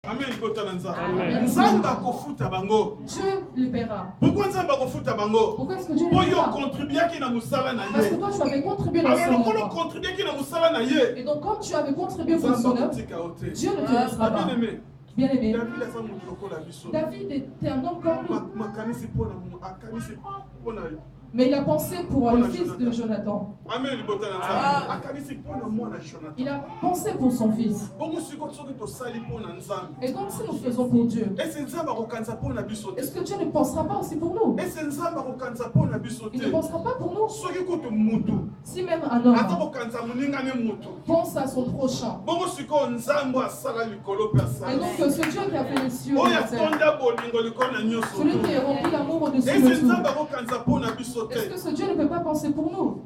Amen. Amen. Dieu le paiera. Pourquoi est-ce que Dieu le paiera? Parce que toi tu avais contribué dans son œuvre. Et donc quand tu avais contribué pour son œuvre, Dieu ne te laissera pas. Bien-aimé, David était un homme comme nous. Mais il a pensé pour le fils de Jonathan. Il a pensé pour son fils. Et donc si nous faisons pour Dieu, est-ce que Dieu ne pensera pas aussi pour nous? Il ne pensera pas pour nous. Si même un homme pense à son prochain, et donc ce Dieu qui a fait les cieux et la terre, celui qui est rempli d'amour au-dessus de tout, est-ce que ce Dieu ne peut pas penser pour nous?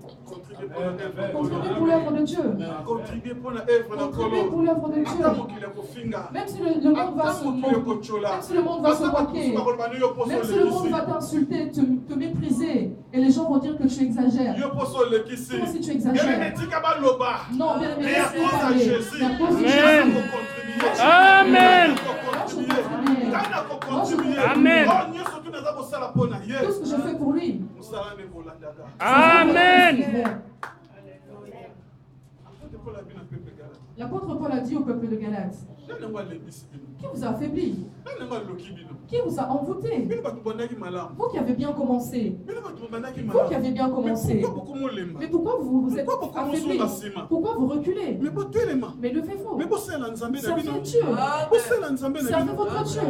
Contribuer pour l'œuvre de Dieu. Contribuer pour l'œuvre de Dieu. Même si le monde va se moquer, même si le monde va se moquer, même si le monde va t'insulter, te mépriser, et les gens vont dire que tu exagères. Comment si tu exagères? Non, bien aimé, laisse-moi parler. Mais à cause de Jésus. Amen. Amen. Tout ce que je fais pour lui. Amen. L'apôtre Paul a dit au peuple de Galate: qui vous a affaibli? Qui vous a envoûté? Vous qui avez bien commencé. Vous qui avez bien commencé. Mais pourquoi vous êtes affaibli? Pourquoi vous reculez? Mais levez-vous. Servez Dieu. Servez votre Dieu.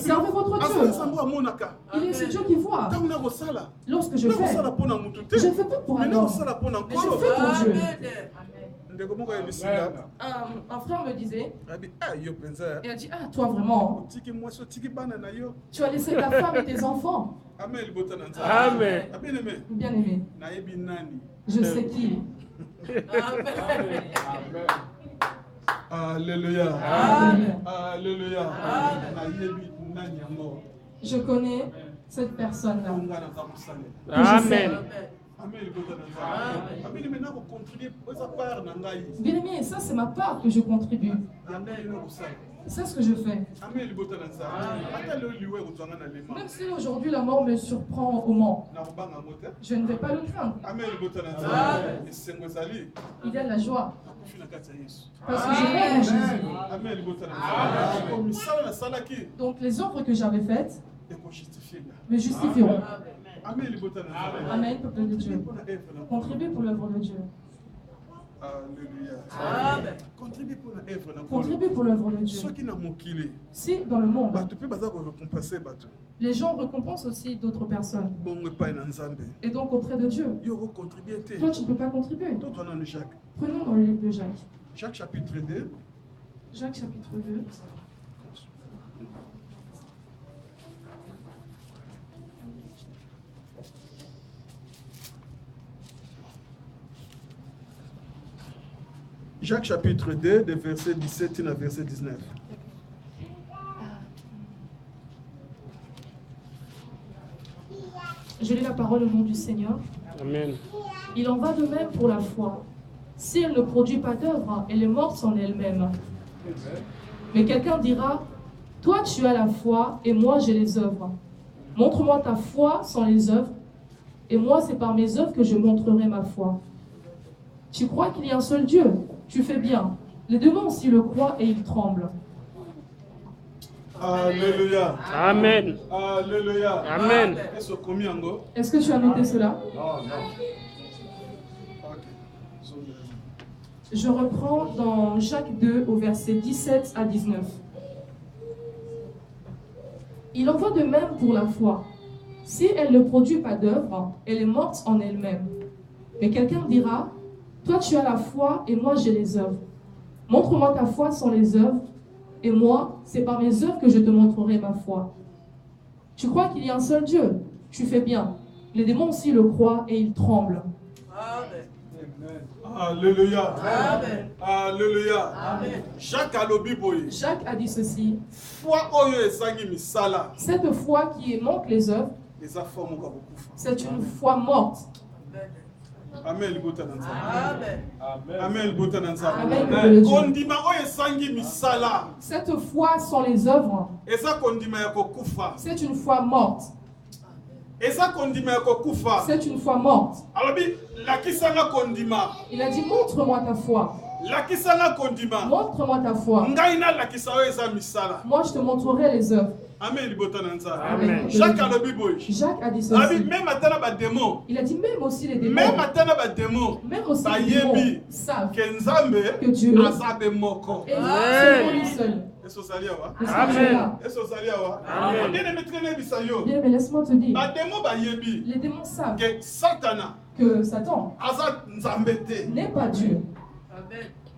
Servez votre Dieu. Il est ce Dieu qui voit. Lorsque je fais, je ne fais pas pour un homme, mais je fais pour Dieu. Un frère me disait, il a dit: ah, toi vraiment, tu as laissé ta femme et tes enfants. Amen. Bien aimé, je sais qui. Alléluia. Alléluia. Je connais cette personne-là. Amen. Bien aimé, ça c'est ma part que je contribue. C'est ce que je fais. Même si aujourd'hui la mort me surprend au Mans, je ne vais pas le craindre. Il y a de la joie. Parce que je rêve en Jésus. Donc les œuvres que j'avais faites me justifieront. Amen, peuple de Dieu. Contribue pour l'œuvre de Dieu. Alléluia. Contribue pour l'œuvre de Dieu. Si dans le monde, les gens récompensent aussi d'autres personnes. Et donc auprès de Dieu, toi tu ne peux pas contribuer. Prenons dans le livre de Jacques. Jacques chapitre 2. Jacques chapitre 2. Jacques chapitre 2, de verset 17 à verset 19. Je lis la parole au nom du Seigneur. Amen. Il en va de même pour la foi. Si elle ne produit pas d'œuvre, elle est morte en elle-même. Mais quelqu'un dira: toi tu as la foi et moi j'ai les œuvres. Montre-moi ta foi sans les œuvres, et moi c'est par mes œuvres que je montrerai ma foi. Tu crois qu'il y a un seul Dieu? Tu fais bien. Les démons aussi le croient et ils tremblent. Alléluia. Amen. Alléluia. Amen. Est-ce que tu as noté cela? Je reprends dans Jacques 2 au verset 17 à 19. Il en va de même pour la foi. Si elle ne produit pas d'œuvre, elle est morte en elle-même. Mais quelqu'un dira: toi tu as la foi et moi j'ai les œuvres. Montre-moi ta foi sans les œuvres, et moi c'est par mes œuvres que je te montrerai ma foi. Tu crois qu'il y a un seul Dieu? Tu fais bien. Les démons aussi le croient et ils tremblent. Amen. Alléluia. Amen. Alléluia. Amen. Jacques a dit ceci: cette foi qui manque les œuvres, c'est une foi morte. Amen. Amen. Kondima oyo esangi misala. Cette foi sans les œuvres, Eza kondima ya kokufa. c'est une foi morte. Eza kondima ya kokufa. C'est une foi morte. Alobi lakisanga kondima. Il a dit, montre-moi ta foi. Lakisanga kondima. Montre-moi ta foi. Ngai na lakisa oyo eza misala. Moi, je te montrerai les œuvres. Amen libota na nzambe. Amen. Jacques alobi boy. Jacques a dit Abi ceci. même atana ba démon. Il a dit, même aussi les démons, Même atana ba démon. même aussi Ba les démons yebi. savent Que nzambe que Dieu azabe moko. est seulement lui seul. Eso salia wa. Et ce Amen. Dieu-là. Eso salia wa. Amen. Ndene metrene bisayo. Bien, mais laisse-moi te dire, Ba démon ba yebi. les démons savent Que Satana que Satan aza nzambe te. n'est pas Dieu.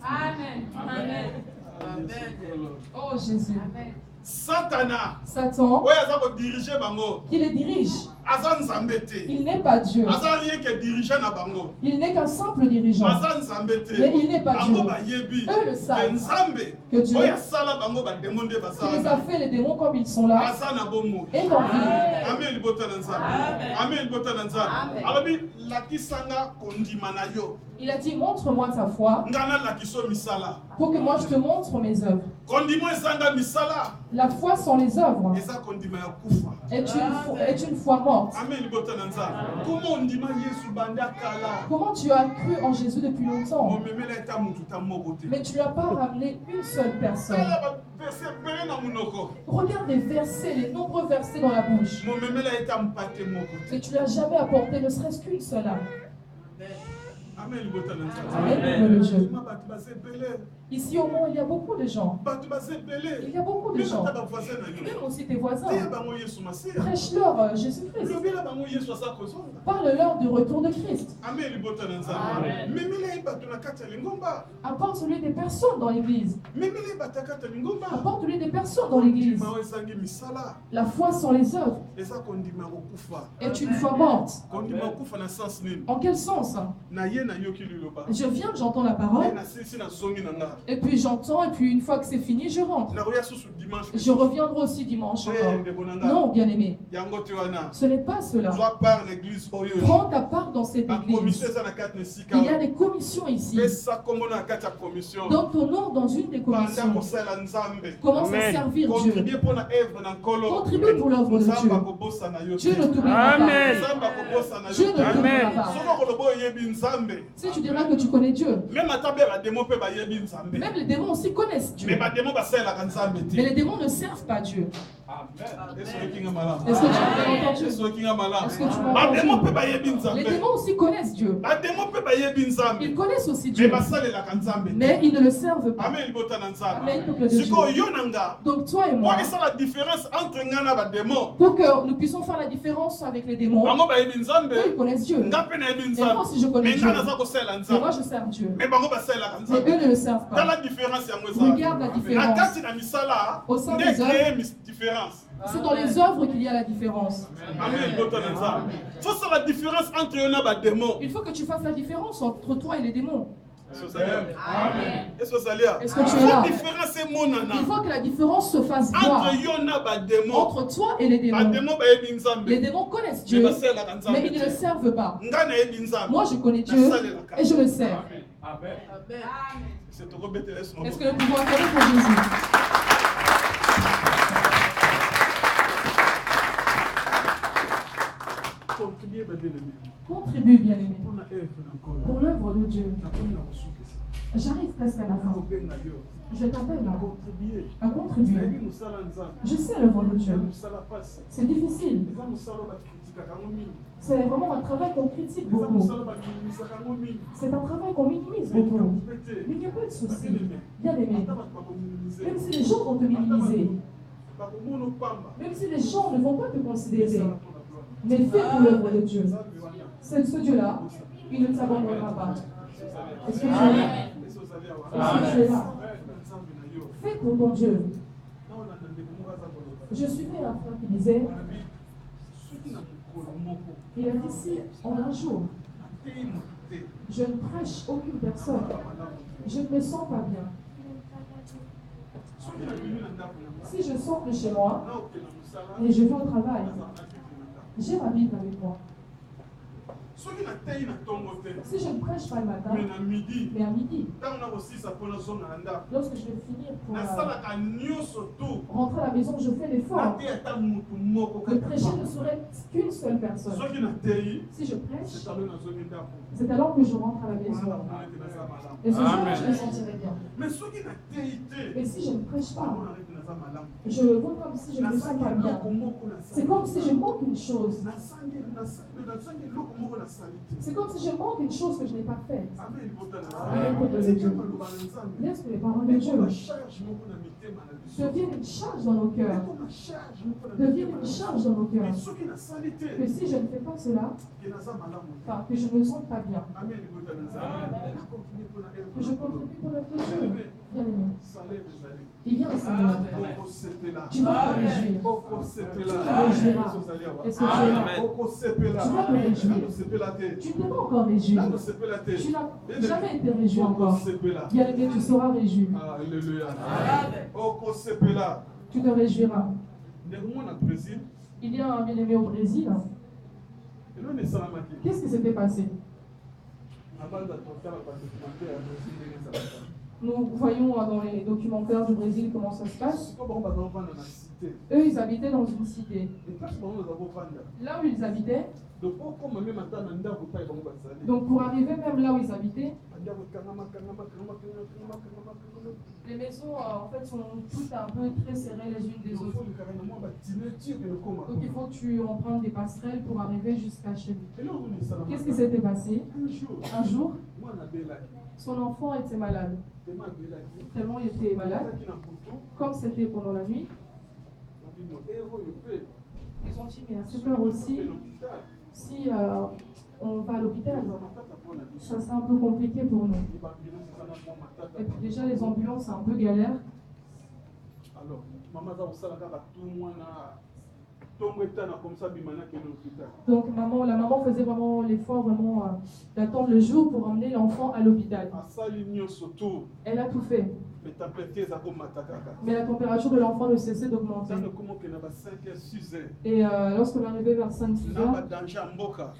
Amen. Amen. Oh Jésus. Satana Satan, oyo aza ko diriger bango. qui les dirige, Aza nzambe te. il n'est pas Dieu. Aza rien que dirigeant na bango. Il n'est qu'un simple dirigeant. Aza nzambe te. Mais il n'est pas Dieu. Bango ba yebi. Eux le savent. Que nzambe Que Dieu oyo asala bango ba démon de qui les basala. a fait les démons comme ils sont là Aza na bomo. est en vie. Amen libota na nzambe. Amen libota na nzambe. Alobi lakisanga kondima na yo. Il a dit, montre-moi ta foi Ngana lakiso misala. pour que moi je te montre mes œuvres. Kondima ezanga misala. La foi sans les œuvres Eza kondima ya kufa. est une foi morte. Amen libota na nzambe. Comment ondima Yesu banda kala. Comment tu as cru en Jésus depuis longtemps, Omemela eta mutu ta moko te. mais tu n'as pas ramené une seule personne. Kala ba verset pele na munoko. Regarde les versets, les nombreux versets dans la bouche. Momemela eta mpate moko te. Mais tu n'as jamais apporté ne serait-ce qu'une seule âme. Amen libota na nzambe. Amen, le Dieu. Ma bato bazebele. Ici au monde, il y a beaucoup de gens. Bato bazebele. Il y a beaucoup de Même gens. ata ba voisin na yo. Même aussi tes voisins. Teya bango Yesu masia. Prêche-leur Jésus-Christ. Lobela bango Yesu aza kozonga. Parle-leur du retour de Christ. Amen libota na nzambe. Memela ye bato na kati ya lingomba. Apporte-lui des personnes dans l'église. Memela ye bato na kati ya lingomba. Apporte-lui des personnes dans l'église. Mao ezangi misala. La foi sans les œuvres Eza kondima kokufa. est une foi morte. Kondima kokufa na sens nini? En quel sens? Na ye na yoki liloba. Je viens, j'entends la parole, Na sisi na zongi na nga. et puis j'entends, et puis une fois que c'est fini, je rentre. Na roya susu dimanche. Je reviendrai aussi dimanche encore. ndeko na nga. Non, bien-aimé, Yango te wana. ce n'est pas cela. Zwa part l'église oyo. Prends ta part dans cette Ba commission église. eza na kati na sika. Il y a des commissions ici. Pesa kombo na kati ya commission. Donne ton nom dans une des Banda commissions. kosala nzambe. Commence à Amen. servir Dieu. Contribuer pour la œuvre na nkolo. Contribue pour l'œuvre de Dieu. Nzambe akobosa na yo. Dieu ne t'oubliera pas. Amen. Nzambe akobosa na Dieu yo. ne t'oubliera Amen. pas. Soko kolobo oyebi nzambe. Si tu diras que tu connais Dieu, Même ata be ba demo pe ba yebi nzambe. même les démons aussi connaissent Mais Dieu. ba demo ba sala ka nzambe Mais te. les démons ne servent pas Dieu. Amen. Eso kinga malam. Est-ce que tu as entendu? Eso kinga malam. Est-ce que tu m'as Ba demo entendu? pe ba yebi Les nzambe. démons aussi connaissent Dieu. Ba demo pe ba yebi nzambe. Ils connaissent aussi Mais Dieu. ba sala ka nzambe. Mais ils ne le servent pas. Amen libota na nzambe. Amen, peuple de Dieu. Siko yo nanga. Donc toi et Pour moi, que ça la différence entre ngana ba demo. pour que nous puissions faire la différence avec les démons, Bango ba yebi nzambe. eux, ils connaissent Dieu. Nga pe na yebi Et moi nzambe. aussi, je connais Mais Dieu. ngana za ko sala Et nzambe. moi, je sers Dieu. Mais bango ba sala ka Mais nzambe. eux ne le servent Dans pas. la différence yango eza. Regarde la Na différence. kati na misala. Au sein Nde des œuvres. créer différence. C'est dans les œuvres qu'il y a la différence. Amen libota na nzambe. Faut ça la différence entre yo na ba demo. Il faut que tu fasses la différence entre toi et les démons. Est-ce que ça lia? Est-ce que tu es là? Faut différence est monana. Il faut que la différence se fasse voir Entre yo na ba demo. entre toi et les Ba démons. demo ba yebi nzambe. Les démons connaissent Mais Dieu, ba sala ka nzambe. mais ils ne le servent pas. Nga na yebi nzambe. Moi, je connais Dieu et je le sers. C'est trop bête laisse Est-ce que nous pouvons acclamer pour Jésus? contribuer ba bien-aimé. Contribue, bien-aimé, Pour la œuvre encore. pour l'œuvre de Dieu. Na komi na kosuka. J'arrive presque à la fin. Obenga yo. Je t'appelle là Contribuer. à contribuer. Nayebi mosala nzambe. Je sais l'œuvre de Dieu. Mosala pasi. C'est difficile. Eza mosala ba kritikaka ngo mingi. C'est vraiment un travail qu'on critique Eza beaucoup. mosala ba minimisaka ngo mingi. C'est un travail qu'on minimise beaucoup. Mais il n'y a pas de souci. Bien-aimé, Ata bato bakominimize. même si les gens vont te minimiser, Bakomona opamba. même si les gens ne vont pas te considérer, Esala pour la gloire. mais fais pour l'œuvre de Dieu. Nzambe wana. C'est ce Dieu-là, il ne t'abandonnera pas. Est-ce que tu es là? Est-ce que ozali awa? Est-ce que tu es là? Nzambe na yo. Fais pour ton Dieu. Na olanda ndeko moko aza koloba. Je suivais un frère qui disait, Alobi, soki na mokolo moko il a dit si en un jour, ateyi moto te, je ne prêche aucune personne, je ne me sens pas bien. soki nabimi na ndako na nga, Si je sors de chez moi naokende mosala, et je vais au travail, nazala na bible na ndako. j'ai ma Bible avec moi. Si je ne prêche pas le matin, mais à midi, lorsque je vais finir pour rentrer à la maison, je fais l'effort. Le prêcher ne serait qu'une seule personne. Si je prêche, c'est alors que je rentre à la maison. Et ce jour, je me sentirai bien. Mais si je ne prêche pas, je le vois comme si je ne me sens pas bien. C'est comme si je manque une chose. C'est comme si je manque une chose que je n'ai pas faite. Laisse que les paroles de Dieu deviennent une charge dans nos cœurs. Deviennent une charge dans nos cœurs. Que si je ne fais pas cela, enfin, que je ne me sente pas bien. Que je contribue pour notre Dieu. Bien aimé. Il vient, Seigneur. Tu vas te réjouir. Tu te réjouiras. Est-ce que tu es là? Tu vas te réjouir. Tu ne t'es pas encore réjoui. Tu n'as jamais été réjoui encore. Bien aimé, tu seras réjoui. Alléluia. Tu te réjouiras. Il y a un bien-aimé au Brésil. Qu'est-ce qui s'était passé? Nous voyons dans les documentaires du Brésil comment ça se passe. Eux, ils habitaient dans une cité. Là où ils habitaient, donc pour arriver même là où ils habitaient, les maisons en fait sont toutes un peu très serrées les unes des autres. Donc il faut que tu empruntes des passerelles pour arriver jusqu'à chez lui. Qu'est-ce qui s'était passé? Un jour, son enfant était malade. Tellement il était malade, comme c'était pendant la nuit, ils ont dit mais à cette heure aussi, si on va à l'hôpital, ça c'est un peu compliqué pour nous. Et puis déjà les ambulances c'est un peu galère. Donc la maman faisait vraiment l'effort d'attendre le jour pour emmener l'enfant à l'hôpital. Elle a tout fait. Mais la température de l'enfant ne cessait d'augmenter. Et lorsqu'on est arrivé vers 5-6 heures,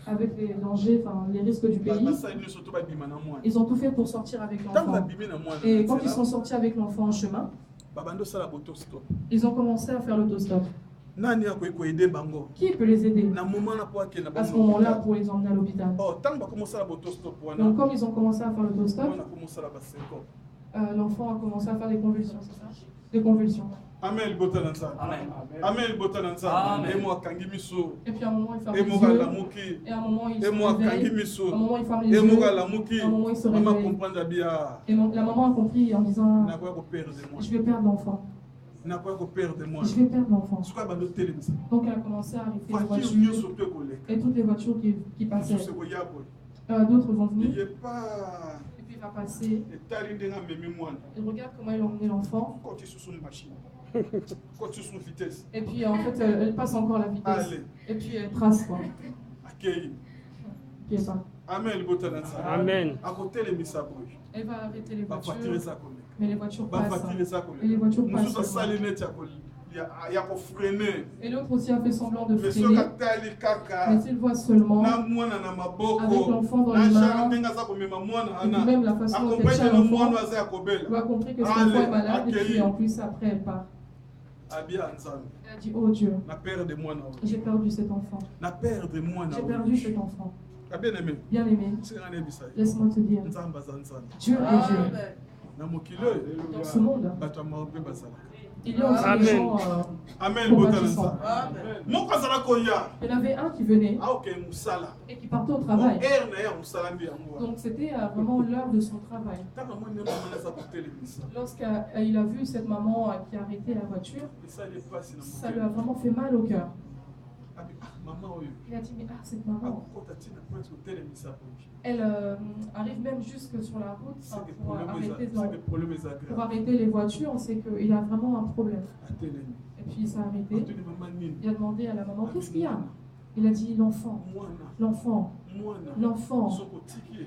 avec les dangers, les risques du pays, ils ont tout fait pour sortir avec l'enfant. Et quand ils sont sortis avec l'enfant en chemin, ils ont commencé à faire l'autostop. Qui peut les aider à ce moment-là pour les emmener à l'hôpital? Donc comme ils ont commencé à faire l'autostop, l'enfant a commencé à faire des convulsions, c'est ça? Des convulsions. Amen. Amen. Et puis à un moment il ferme les yeux. Et à un moment il se réveille. À un moment il ferme les yeux. À un moment il se réveille. Et la maman a compris en disant je vais perdre l'enfant. Je vais perdre l'enfant. Donc elle a commencé à arrêter les voitures. Et toutes les voitures qui passaient. D'autres vont venir. Et puis il va passer. Et regarde comment il a emmené l'enfant. Et puis en fait elle passe encore la vitesse. Et puis elle trace quoi. Qui est ça? Amen. Elle va arrêter les voitures. Mais les voitures passent. Et les voitures passent. Et l'autre aussi a fait semblant de freiner. Mais il voit seulement avec l'enfant dans les mains. Et puis même la façon dont elle tient l'enfant, il a compris que son enfant est malade. Et puis en plus après elle part. Elle a dit oh Dieu, j'ai perdu cet enfant. J'ai perdu cet enfant. Bien aimé, laisse-moi te dire, Dieu est Dieu. Dans ce monde, il y a aussi des gens compatissants. Il y en avait un qui venait et qui partait au travail. Donc c'était vraiment l'heure de son travail. Lorsqu'il a vu cette maman qui a arrêté la voiture, ça lui a vraiment fait mal au cœur. Il a dit mais cette maman, elle arrive même jusque sur la route pour arrêter les voitures. On sait qu'il a vraiment un problème. Et puis il s'est arrêté. Il a demandé à la maman qu'est-ce qu'il y a. Il a dit l'enfant.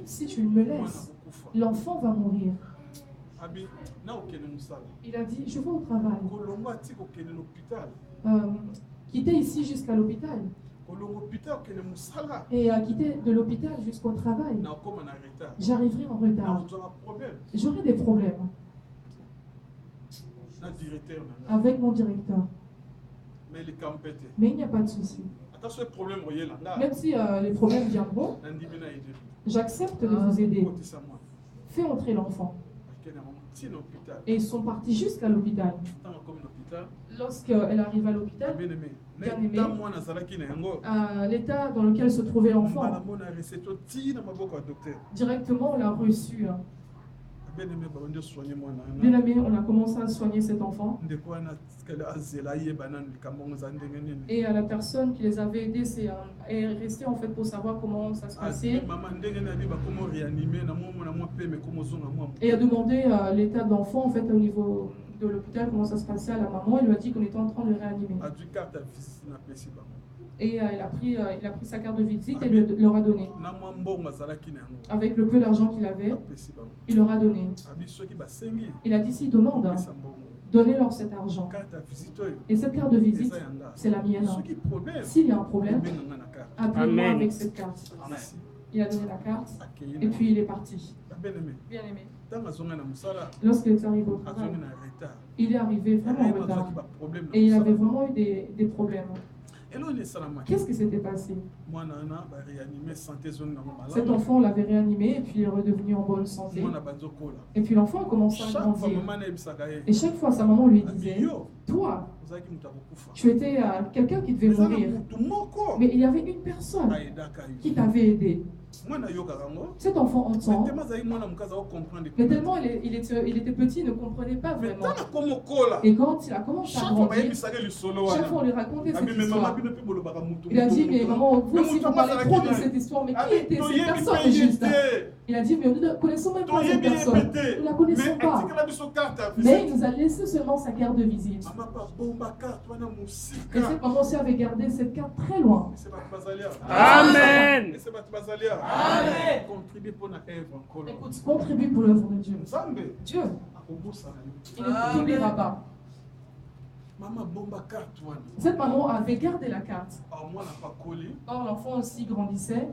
Si tu me laisses, l'enfant va mourir. Il a dit je vais au travail. Quitter ici jusqu'à l'hôpital. et à quitter de l'hôpital jusqu'au travail, j'arriverai en retard. J'aurai des problèmes avec mon directeur. Mais il n'y a pas de souci. Même si les problèmes viendront, j'accepte de vous aider. Fais entrer l'enfant. Et ils sont partis jusqu'à l'hôpital. Lorsqu'elle arrive à l'hôpital, bien aimé, l'état dans lequel se trouvait l'enfant, directement on l'a reçu. Bien aimé, on a commencé à soigner cet enfant. Et la personne qui les avait aidés est restée en fait pour savoir comment ça se passait. Et a demandé l'état de l'enfant en fait au niveau de l'hôpital, comment ça se passait à la maman. Il lui a dit qu'on était en train de le réanimer. Et il a pris sa carte de visite et leur a donné. Avec le peu d'argent qu'il avait, il leur a donné. Il a dit s'ils demandent, donnez-leur cet argent. Et cette carte de visite, c'est la mienne. S'il y a un problème, appelez-moi avec cette carte. Il a donné la carte et puis il est parti. Bien aimé. Lorsqu'il est arrivé au travail, il est arrivé vraiment en retard. Et il avait vraiment eu des problèmes. Qu'est-ce qui s'était passé? Cet enfant, on l'avait réanimé et puis il est redevenu en bonne santé. Et puis l'enfant a commencé à grandir. Et chaque fois, sa maman lui disait, toi, tu étais quelqu'un qui devait mourir. Mais il y avait une personne qui t'avait aidé. Cet enfant entend, mais tellement il était petit, il ne comprenait pas vraiment. Et quand il a commencé à grandir, chaque fois on lui racontait cette histoire. Il a dit, mais maman, vous aussi vous parlez trop de cette histoire, mais qui était cette personne juste? Il a dit, mais nous ne connaissons même pas cette personne. Nous ne la connaissons pas. Mais il nous a laissé seulement sa carte de visite. Et cette maman aussi avait gardé cette carte très loin. Amen. Amen. Écoute, contribue pour l'œuvre de Dieu. Dieu, il ne t'oubliera pas. Cette maman avait gardé la carte. Or, l'enfant aussi grandissait.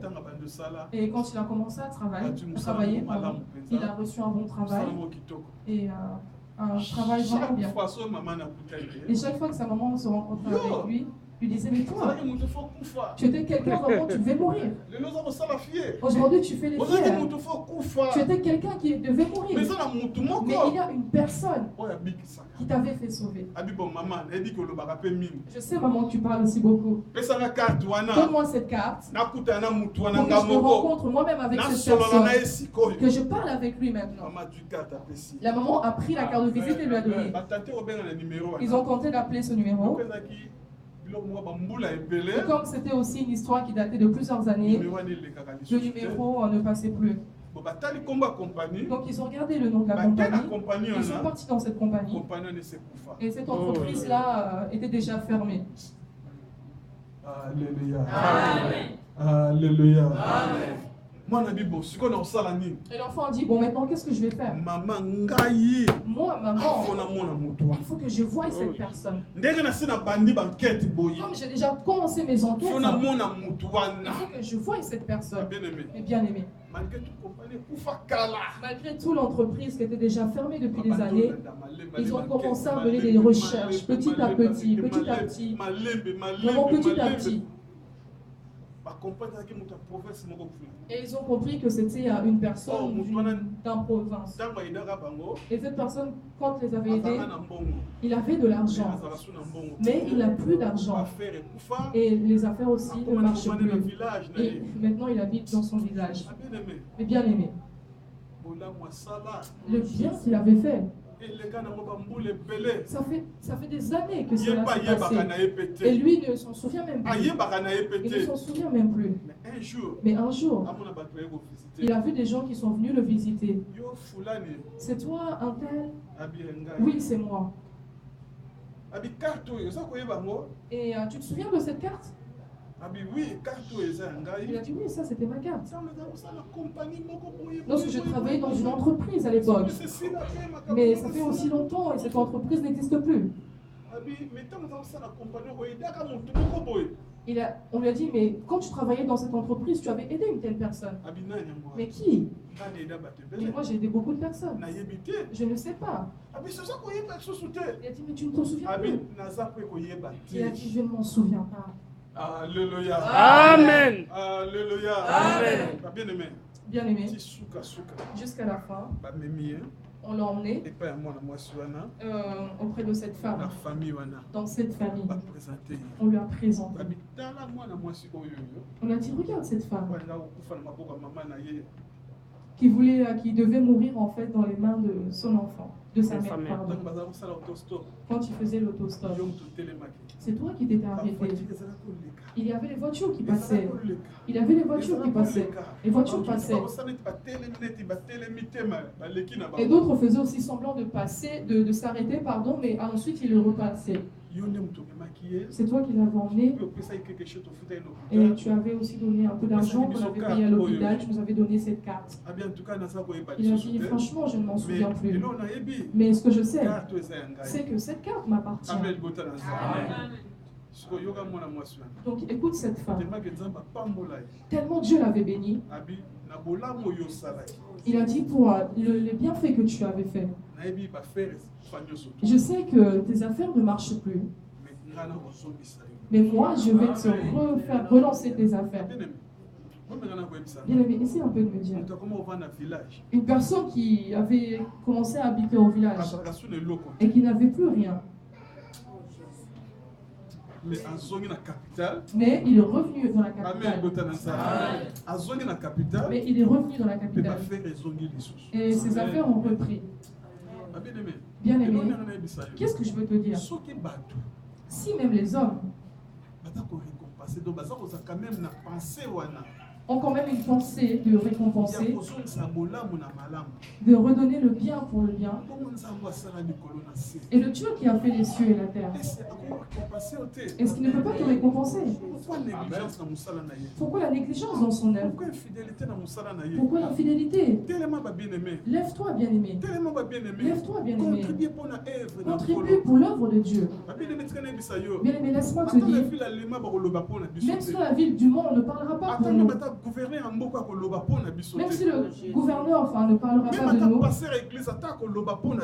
Et quand il a commencé à travailler, il a reçu un bon travail. Et un travail vraiment bien. Et chaque fois que sa maman se rencontrait avec lui, lui disait, mais toi, tu étais quelqu'un vraiment, tu devais mourir. Aujourd'hui, tu fais les fiers. Tu étais quelqu'un qui devait mourir. Mais il y a une personne qui t'avait fait sauver. Je sais, maman, tu parles aussi beaucoup. Donne-moi cette carte. Pour que je me rencontre moi-même avec cette personne. Que je parle avec lui maintenant. La maman a pris la carte de visite et lui a donné. Ils ont tenté d'appeler ce numéro. Et comme c'était aussi une histoire qui datait de plusieurs années, le numéro ne passait plus. Donc ils ont regardé le nom de la compagnie, ils sont partis dans cette compagnie, et cette entreprise-là était déjà fermée. Alléluia. Alléluia. Amen. Et l'enfant a dit, bon maintenant qu'est-ce que je vais faire? Moi, maman, il faut que je voie cette personne. Comme j'ai déjà commencé mes enquêtes, il faut que je voie cette personne. Mais bien aimé, malgré toute l'entreprise qui était déjà fermée depuis des années, ils ont commencé à mener des recherches petit à petit, vraiment petit à petit. Et ils ont compris que c'était une personne d'un province. Et cette personne, quand les avait aidés, il avait de l'argent. Mais il n'a plus d'argent. Et les affaires aussi ne marchent plus. Et maintenant, il habite dans son village. Mais bien aimé, le bien qu'il avait fait, ça fait des années que cela s'est passé. Et lui ne s'en souvient même plus. Il ne s'en souvient même plus. Mais un jour, il a vu des gens qui sont venus le visiter. C'est toi, un tel? Oui, c'est moi. Et tu te souviens de cette carte? Il a dit oui, ça c'était ma carte. Lorsque je travaillais dans une entreprise à l'époque. Mais ça fait aussi longtemps et cette entreprise n'existe plus. On lui a dit, mais quand tu travaillais dans cette entreprise, tu avais aidé une telle personne. Mais qui? Et moi, j'ai aidé beaucoup de personnes. Je ne sais pas. Il a dit, mais tu ne t'en souviens plus. Il a dit, je ne m'en souviens pas. Alléluia. Amen. Alléluia. Amen. Bien-aimé, jusqu'à la fin, on l'a emmené auprès de cette femme. Dans cette famille, on lui a présenté. On a dit, regarde cette femme qui devait mourir en fait dans les mains de son enfant, de sa mère, pardon. Quand il faisait l'autostop, c'est toi qui t'étais arrêté. Il y avait les voitures qui passaient. Il y avait les voitures qui passaient. Les voitures passaient. Et d'autres faisaient aussi semblant de passer, de s'arrêter, pardon, mais ensuite ils repassaient. C'est toi qui l'avais emmené. Et tu avais aussi donné un peu d'argent qu'on avait payé à l'hôpital. Tu nous avais donné cette carte. Il a dit, franchement, je ne m'en souviens plus. Mais ce que je sais, c'est que cette carte m'appartient. Donc écoute cette femme. Tellement Dieu l'avait béni. Il a dit, pour le bienfait que tu avais fait, je sais que tes affaires ne marchent plus. Mais moi, je vais te faire relancer tes affaires. Bien aimé, essaie un peu de me dire. Une personne qui avait commencé à habiter au village et qui n'avait plus rien. Mais il est revenu dans la capitale. Mais il est revenu dans la capitale. Et ses affaires ont repris. Bien aimé, qu'est-ce que je veux te dire? Si même les hommes ont quand même une pensée de récompenser, de redonner le bien pour le bien, et le Dieu qui a fait les cieux et la terre, est-ce qu'il ne peut pas te récompenser? Pourquoi la négligence dans son œuvre? Pourquoi l'infidélité? Lève-toi, bien-aimé. Lève-toi, bien-aimé. Contribue pour l'œuvre de Dieu. Bien-aimé, laisse-moi te dire, même si la ville du monde ne parlera pas pour nous, même si le gouverneur ne parlera pas de nous,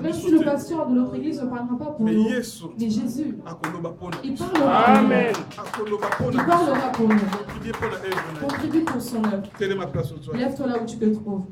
même si le pasteur de notre église ne parlera pas pour nous, mais Jésus, il parlera pour nous. Il parlera pour nous. Contribue pour son œuvre. Lève-toi là où tu te trouves.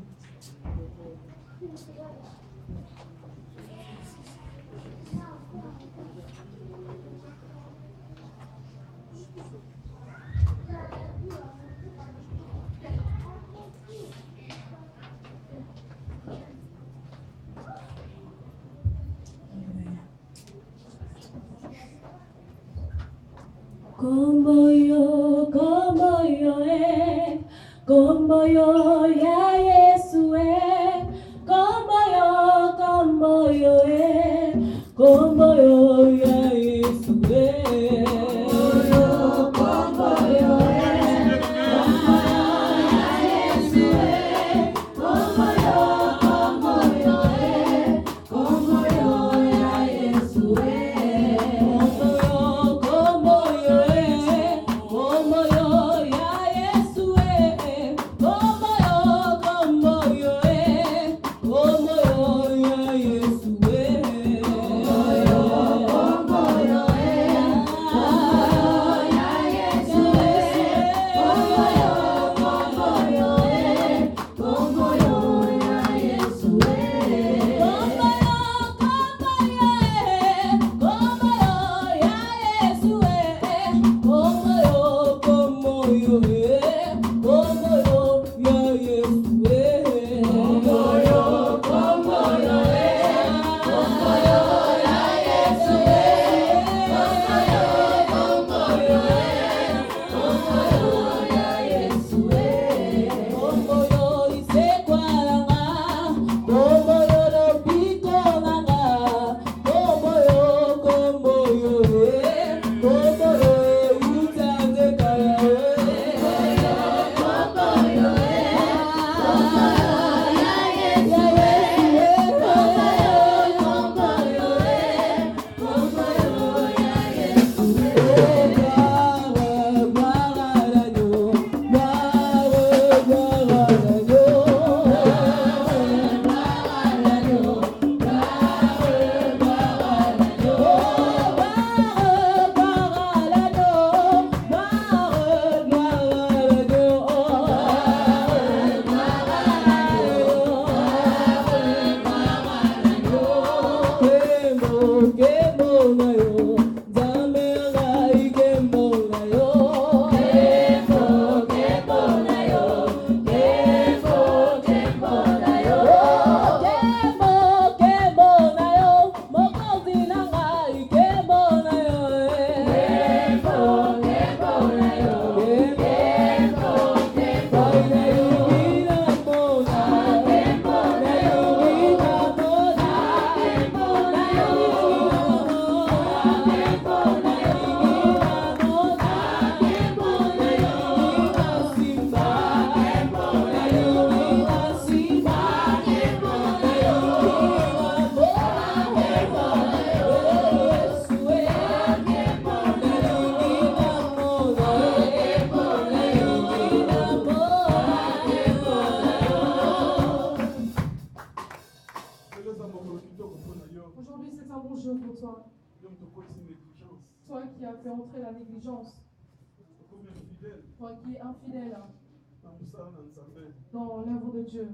Como yo ya Yesu como yo como yo ya Yesu como Toi qui as fait entrer la négligence. Toi qui es infidèle dans l'œuvre de Dieu.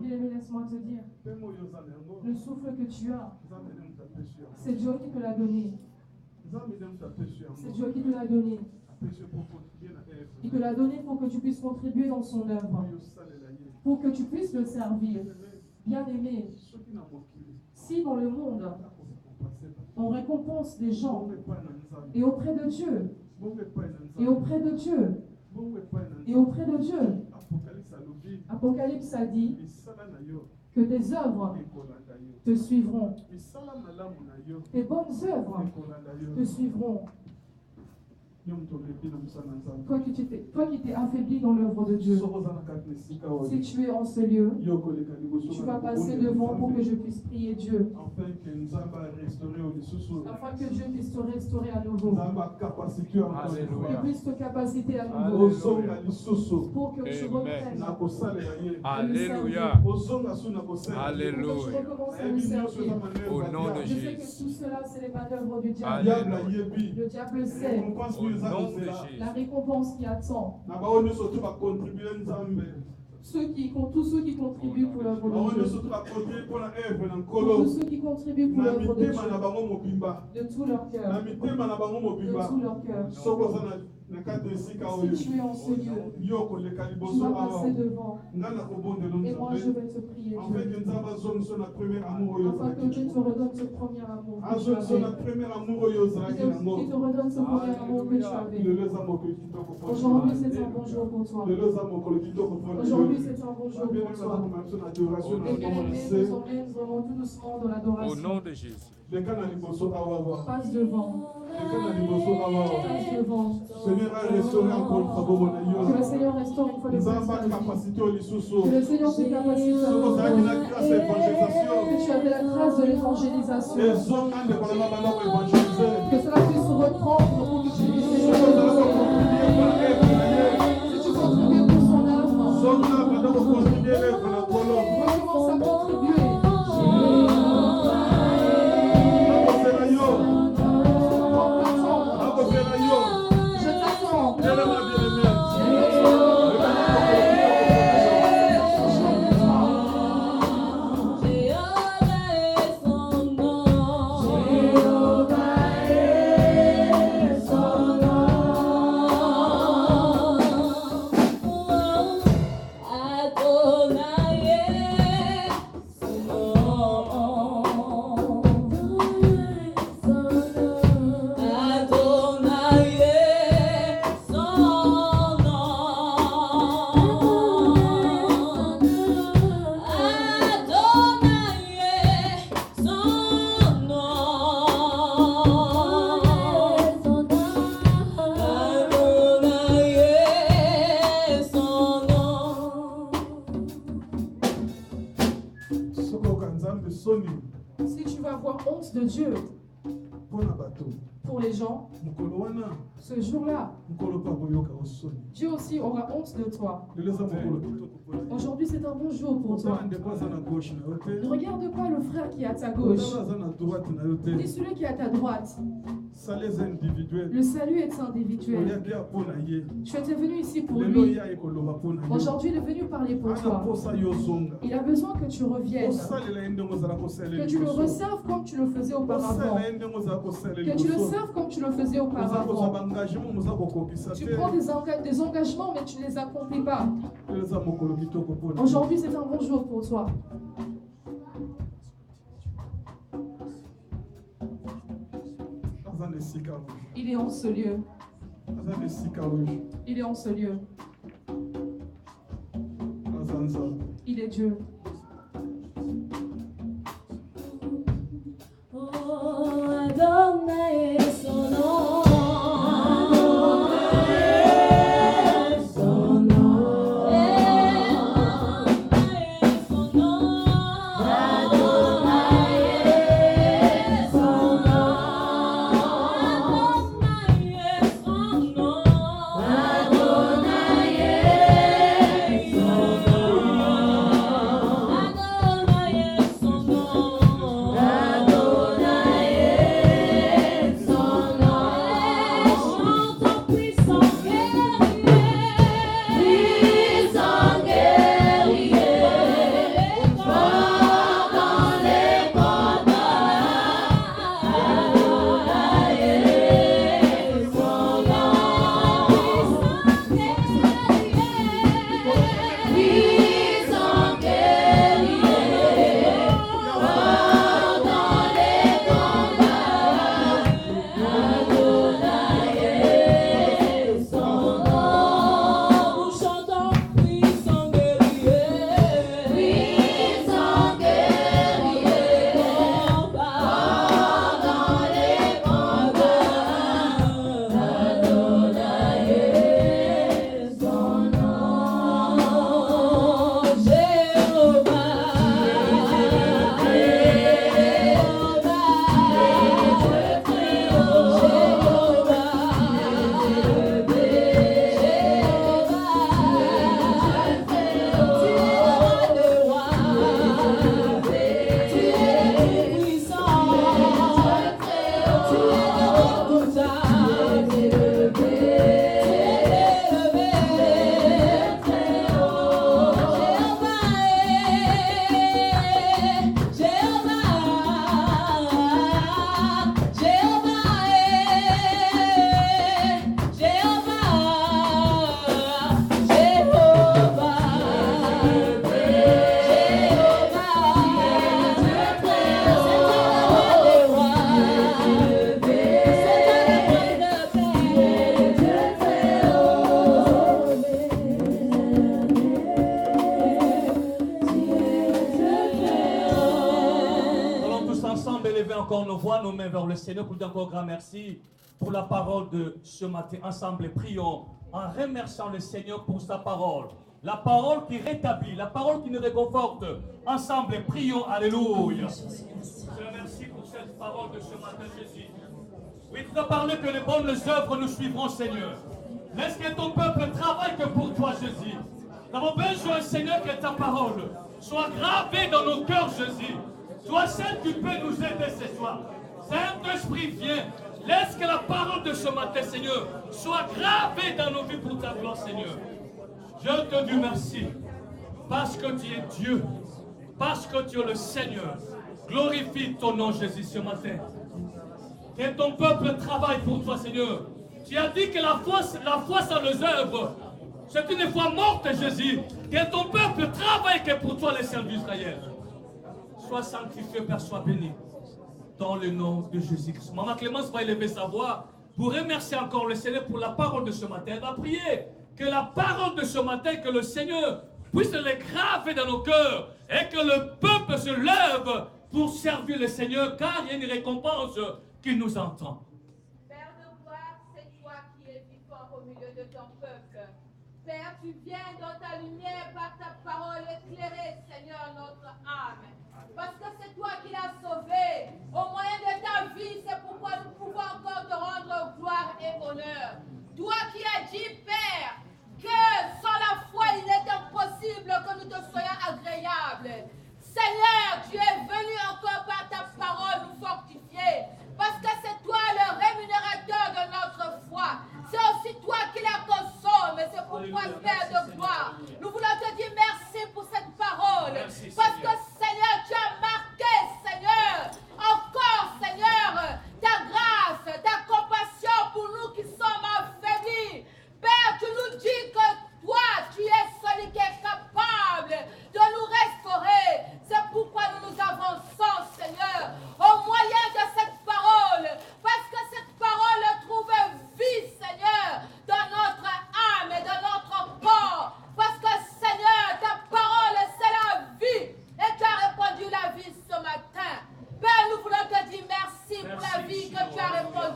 Bien-aimé, laisse-moi te dire, le souffle que tu as, c'est Dieu qui te l'a donné. C'est Dieu qui te l'a donné. Il te l'a donné pour que tu puisses contribuer dans son œuvre, pour que tu puisses le servir. Bien-aimé, si dans le monde, on récompense des gens, et auprès de Dieu, et auprès de Dieu, et auprès de Dieu, Apocalypse a dit que tes œuvres te suivront. Tes bonnes œuvres te suivront. Toi qui t'es affaibli dans l'œuvre de Dieu, si tu es en ce lieu, tu vas passer devant pour que je puisse prier Dieu, afin que Dieu puisse te restaurer à nouveau, qu'il puisse te capaciter à nouveau, pour que tu reprennes. Alléluia. Alléluia. Au nom de Je sais Jésus. que tout cela, ce n'est pas l'œuvre du diable. Alléluia. Le diable sait Au nom de Jésus. la récompense qui attend. Tous ceux qui contribuent pour l'œuvre de Dieu. Pour tous ceux qui contribuent pour l'œuvre de Dieu. De tout leur cœur. De tout leur cœur. Si tu es en ce lieu, tu vas passer devant. Et moi je vais te prier, Dieu. Afin que Dieu te redonne ce premier amour que tu avais. Qu'il te redonne ce premier amour que tu avais. Aujourd'hui c'est un bon jour pour toi. Aujourd'hui c'est un bon jour pour toi. Et bien aimé, nous emmène vraiment tout doucement dans l'adoration. Au nom de Jésus. Passe devant. Passe devant. Seigneur a restauré encore Que le Seigneur restaure une fois de plus ta vie. Que le Seigneur te capacite que tu avais la grâce de l'évangélisation. Que cela puisse reprendre pour que tu puisses si tu contribues pour son œuvre, recommence à contribuer. Je t'attends. Jehovah les gens, ce jour-là, Dieu aussi aura honte de toi. Aujourd'hui, c'est un bon jour pour toi. Ne regarde pas le frère qui est à ta gauche, ni celui qui est à ta droite. Le salut est individuel. Tu étais venu ici pour lui. Aujourd'hui, il est venu parler pour toi. Il a besoin que tu reviennes, que tu le reserves comme tu le faisais auparavant, que tu le serves comme tu le faisais auparavant. Tu prends des engagements, mais tu ne les accomplis pas. Aujourd'hui, c'est un bon jour pour toi. Il est en ce lieu. Il est en ce lieu. Il est Dieu. Oh, Adonai est son nom. Nos mains vers le Seigneur pour dire encore grand merci pour la parole de ce matin. Ensemble, prions en remerciant le Seigneur pour sa parole. La parole qui rétablit, la parole qui nous réconforte. Ensemble, prions. Alléluia. Je remercie pour cette parole de ce matin, Jésus. Oui, tu as parlé que les bonnes œuvres nous suivront, Seigneur. Laisse que ton peuple travaille que pour toi, Jésus. Nous avons besoin, Seigneur, que ta parole soit gravée dans nos cœurs, Jésus. Toi seul, tu peux nous aider ce soir. Saint-Esprit, viens. Laisse que la parole de ce matin, Seigneur, soit gravée dans nos vies pour ta gloire, Seigneur. Je te dis merci. Parce que tu es Dieu. Parce que tu es le Seigneur. Glorifie ton nom, Jésus, ce matin. Que ton peuple travaille pour toi, Seigneur. Tu as dit que la foi sans les œuvres, c'est une foi morte, Jésus. Que ton peuple travaille que pour toi, les saints d'Israël. Sois sanctifié, Père, sois béni. Dans le nom de Jésus-Christ. Maman Clémence va élever sa voix pour remercier encore le Seigneur pour la parole de ce matin. Elle va prier que la parole de ce matin, que le Seigneur puisse les graver dans nos cœurs et que le peuple se lève pour servir le Seigneur, car il y a une récompense qui nous entend. Père de gloire, c'est toi qui es vivant au milieu de ton peuple. Père, tu viens dans ta lumière par ta parole éclairer, Seigneur, notre âme. Parce que c'est toi qui l'as sauvé. Au moyen de ta vie, c'est pourquoi nous pouvons encore te rendre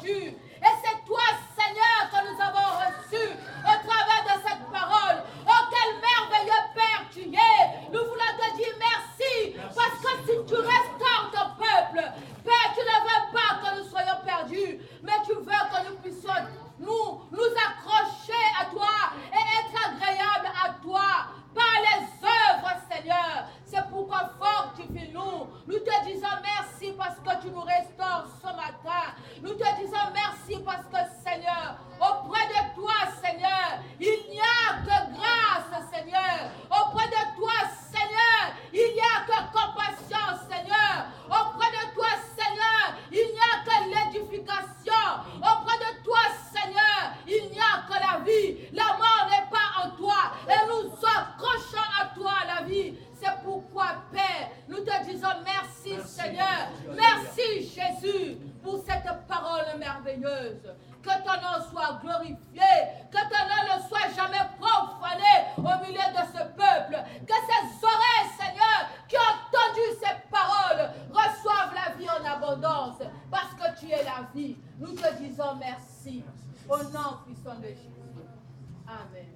entendu. Et c'est toi, Seigneur, que nous avons reçu au travers de cette parole. Oh, quel merveilleux Père tu es. Nous voulons te dire merci, parce que si tu restaures ton peuple, Père, tu ne veux pas que nous soyons perdus, mais tu veux que nous puissions nous accrocher à toi et être agréables à toi par les œuvres, Seigneur. C'est pourquoi fortifie-nous. Nous te disons merci parce que tu nous restaures ce matin. Nous te disons merci parce que, Seigneur, auprès de toi, Seigneur, il n'y a que grâce, Seigneur. Auprès de toi, Seigneur, il n'y a que compassion, Seigneur. Auprès de toi, Seigneur, il n'y a que l'édification. Auprès de toi, Seigneur, il n'y a que la vie. La mort n'est pas en toi. Et nous accrochons à toi la vie. C'est pourquoi, Père, nous te disons merci, Seigneur. Merci, Jésus, pour cette parole merveilleuse. Que ton nom soit glorifié. Que ton nom ne soit jamais profané au milieu de ce peuple. Que ces oreilles, Seigneur, qui ont entendu ces paroles, reçoivent la vie en abondance. Parce que tu es la vie. Nous te disons merci. Au nom puissant de Jésus. Amen.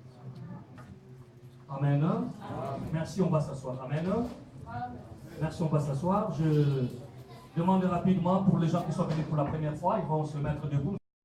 Amen. Amen. Merci, on va s'asseoir. Amen. Merci, on va s'asseoir. Je demande rapidement pour les gens qui sont venus pour la première fois, ils vont se mettre debout.